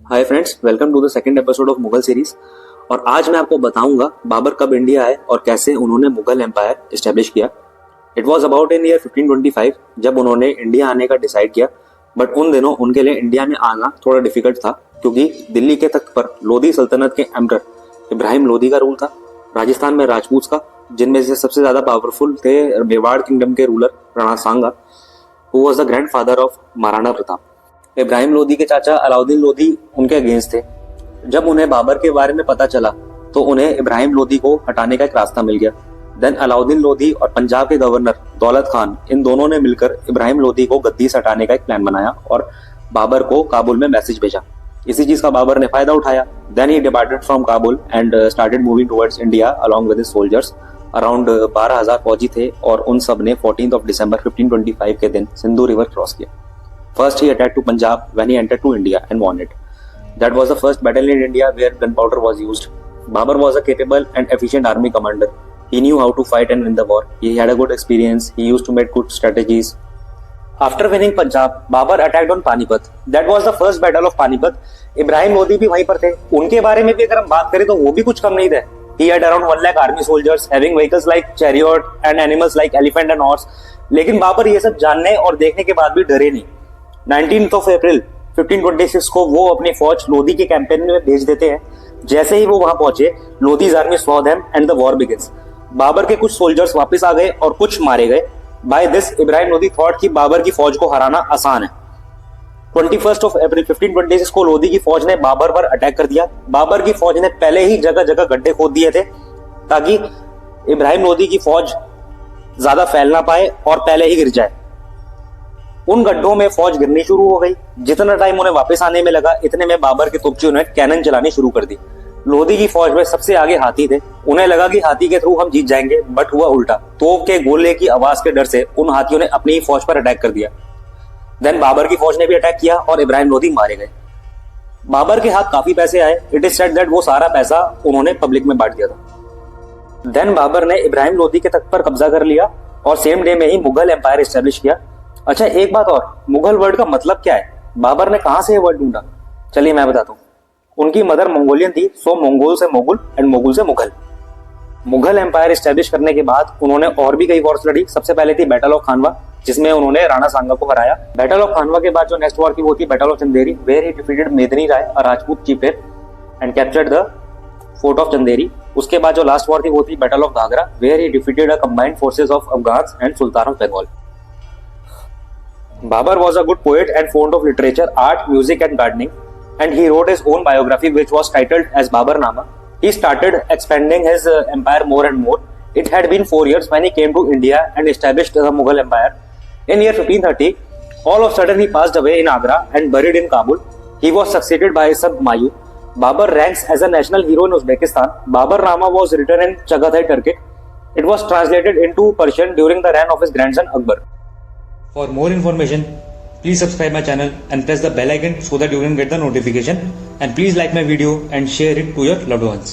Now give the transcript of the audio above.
Hi friends, welcome to the second episode of Mughal series. और आज मैं आपको बताऊंगा बाबर कब इंडिया आए और कैसे उन्होंने मुगल एम्पायर एस्टेब्लिश किया। It was about in year 1525 जब उन्होंने इंडिया आने का डिसाइड किया। बट उन दिनों उनके लिए इंडिया में आना थोड़ा डिफिकल्ट था, क्योंकि दिल्ली के तख्त पर लोधी सल्तनत के एम्परर इब्राहिम लोधी का रूल था। राजस्थान में राजपूत का, जिनमें से सबसे ज्यादा पावरफुल थे मेवाड़ किंगडम के ruler Rana Sanga, who was the grandfather of Maharana Pratap. Ibrahim Lodhi के चाचा अलाउद्दीन लोधी उनके अगेंस्ट थे। जब उन्हें बाबर के बारे में पता चला तो उन्हें इब्राहिम लोधी को हटाने का एक रास्ता मिल गया। देन अलाउद्दीन लोधी और पंजाब के गवर्नर दौलत खान, इन दोनों ने मिलकर इब्राहिम लोधी को गद्दी से हटाने का एक प्लान बनाया और बाबर को काबुल में मैसेज भेजा। इसी चीज का बाबर ने फायदा उठाया। Then he departed from Kabul and started moving towards India along with his soldiers. Around 12,000 फौजी थे और उन सब ने 14 ऑफ दिसंबर 1525 के दिन सिंधु रिवर क्रॉस किया। First, he attacked to Punjab when he entered to India and won it. That was the first battle in India where gunpowder was used. Babar was a capable and efficient army commander. He knew how to fight and win the war. He had a good experience. He used to make good strategies. After winning Punjab, Babar attacked on Panipat. That was the first battle of Panipat. Ibrahim Lodhi भी वहीं पर थे। उनके बारे में भी अगर हम बात करें तो वो भी कुछ कम नहीं थे। He had around 1 lakh army soldiers, having vehicles like chariot and animals like elephant and horse. लेकिन बाबर ये सब जानने और देखने के बाद भी डरे नहीं। 19 अप्रैल 1526 को वो अपनी फौज लोधी के कैंपेन में भेज देते हैं। जैसे ही वो वहां पहुंचे, Lodhi's army saw them and the war begins. Babur के कुछ सोल्जर्स वापस आ गए और कुछ मारे गए। By this Ibrahim Lodhi thought कि बाबर की फौज को हराना आसान है। 21 अप्रैल 1526 को लोधी की फौज ने बाबर पर अटैक कर दिया। बाबर की फौज ने पहले ही जगह जगह गड्ढे खोद दिए थे ताकि इब्राहिम लोधी की फौज ज्यादा फैल ना पाए और पहले ही गिर जाए। उन गड्ढों में फौज गिरनी शुरू हो गई। जितना टाइम उन्हें वापस आने में लगा, इतने में बाबर के तोपचियों ने कैनन चलानी शुरू कर दी। लोधी की फौज में सबसे आगे हाथी थे। उन्हें लगा कि हाथी के थ्रू हम जीत जाएंगे, बट हुआ उल्टा। तोप के गोले की आवाज के डर से उन हाथियों ने अपनी ही फौज पर अटैक कर दिया। देन बाबर की फौज ने भी अटैक किया और इब्राहिम लोधी मारे गए। बाबर के हाथ काफी पैसे आए। इट इज सेड दैट वो सारा पैसा उन्होंने पब्लिक में बांट दिया था। देन बाबर ने इब्राहिम लोधी के तख्त पर कब्जा कर लिया और सेम डे में ही मुगल एम्पायर एस्टेब्लिश किया। अच्छा, एक बात और, मुगल वर्ड का मतलब क्या है? बाबर ने कहां से ये वर्ड ढूंढा? चलिए मैं बताता हूं। उनकी मदर मंगोलियन थी, सो मंगोल से मोगुल एंड मोगुल से मुगल। मुगल एम्पायर एस्टेब्लिश करने के बाद उन्होंने और भी कई वॉर्स लड़ी। सबसे पहले थी बैटल ऑफ खानवा, जिसमें उन्होंने राणा सांगा को हराया। बैटल ऑफ खानवा के बाद जो नेक्स्ट वॉर थी वो थी battle of Chanderi, where he defeated Medini Rai, a Rajput chieftain, and captured the fort of Chanderi. उसके बाद जो लास्ट वॉर थी वो थी battle of Ghaghra, where he defeated a combined forces of Afghans and sultan of Bengal. Babar was a good poet and fond of literature, art, music and gardening, and he wrote his own biography which was titled as Babarnama. He started expanding his empire more and more. It had been 4 years when he came to India and established the Mughal Empire. In year 1530, all of a sudden he passed away in Agra and buried in Kabul. He was succeeded by his son Humayun. Babar ranks as a national hero in Uzbekistan. Babarnama was written in Chagatai Turkic. It was translated into Persian during the reign of his grandson Akbar. For more information, please subscribe my channel and press the bell icon so that you can get the notification. And please like my video and share it to your loved ones.